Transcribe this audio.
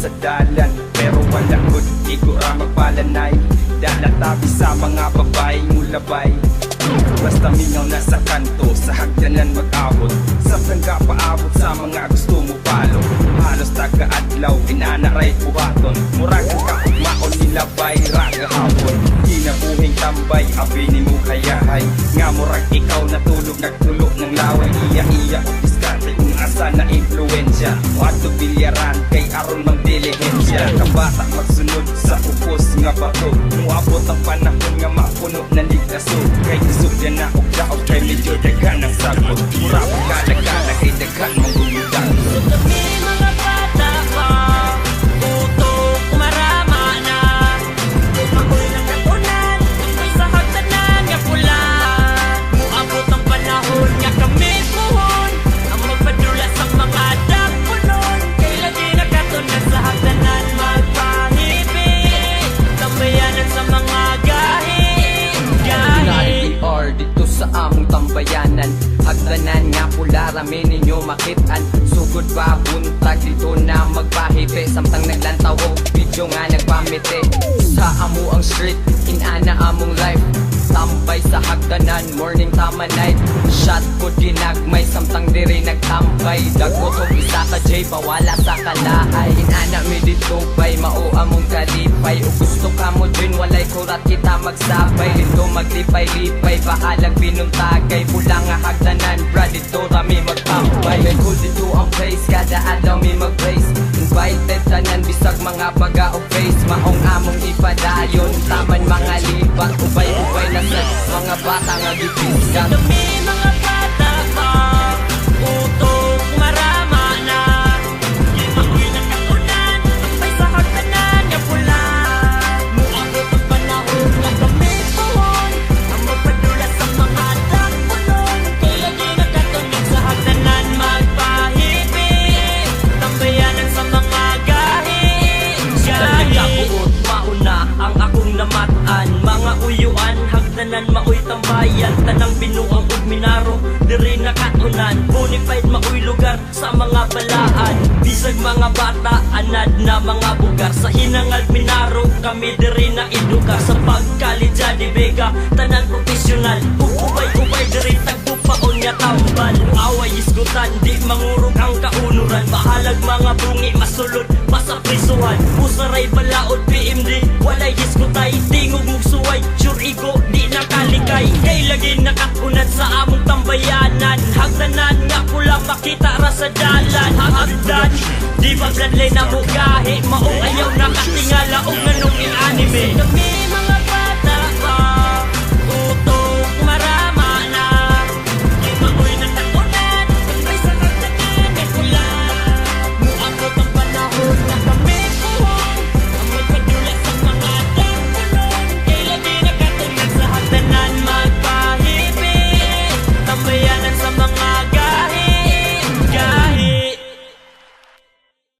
sa dalan, pero wala gud igura magpalanay. Dalatabi sa mga babaeng mulabay. Basta mingaw na sa kanto, sa hagdanan mag-abot, sa prangga paabot sa mga gusto mo palo. Halos taga-adlaw, inanaray buhaton, muragang kaugmaon nilabay, raga hapon. Kinabuhing tambay, abini mo kayahay, nga murag ikaw natulog, nagtulog ng laway. Iya-iya o diskarte kung asa na influensya, wato bilyaran kay aron mang dilihensya. Kabata magsunod sa upos nga bato, muabot ang panahon nga mapuno na ligtaso. Kay isog yan na og daog, kay medyo dagan ang sagot. Mura pagkadagana kay dagan mong gumudan. So kami mga bata pa, utok marama na, makoy lang nakunan, may sa hagdanan nga pula. Muabot ang panahon nga kami puhon, ang magpadula sa mga dakpunon. Kay lagi nakatunan sa hagdanan magpahibig, tambayanan sa mga gahi. Or dito sa among tambayanan, hagdanan nga pula rami ninyo makitaan. Sugod ba buntag dito na magpahipe, samtang naglantaw o video nga nagpamite. Sa amo ang street, inana among life, tambay sa hagdanan, morning tama night. Shot ko ginagmay, samtang diri nagtambay. Dagot o isa ka J, pawala sa kalahay. Inana mi dito bay, mao among kalipay. O gusto ka mo din, walay kurat kita magsabay. Dito maglipay-lipay, bahalag pinuntagay. Pula nga hagdanan, bra dito rami magtambay. May cool dito ang place, kada adlaw mi mag-praise. Invited tanan, bisag mga baga o face. Maong among ipadayon, taman mga libat. Ubay-ubay na sa mga bata nga gipisgan. Kami mga bata pa, utok marama na, makoy lang nakunan, may sa hagdanan nga pula. Muabot ang panahon nga kami puhon, ang magpadula sa mga dakpunon. Kay lagi nakatunog sa hagdanan magpahibig, tambayanan sa mga gahi. Kabuot mauna ang akong namatan, mga uyuan hagdanan maoy tambayan. Tanang binuang ug minaro diri nakatunan, bonified maoy lugar sa mga balaan. Bisag mga bata anad na mga bugar, sa hinangad minaro kami diri na eduka. Sa pagkalidya di bega tanan profesional, ubay-ubay diri tagpupaon nga tambal. Away isgutan di mangurog ang kaunuran, bahalag mga bungi masulod pa sa prisuhan. Usaray balaod PMD, walay iskutay, tingog mugsuway, sure ego di nakalikay. Kay lagi nakatunan sa among tambayanan, hagdanan nga pula makita ra sa dalan. Hagdan, di ba bloodline na mo gahi, maong ayaw nakatingala og nganong in anime. Kami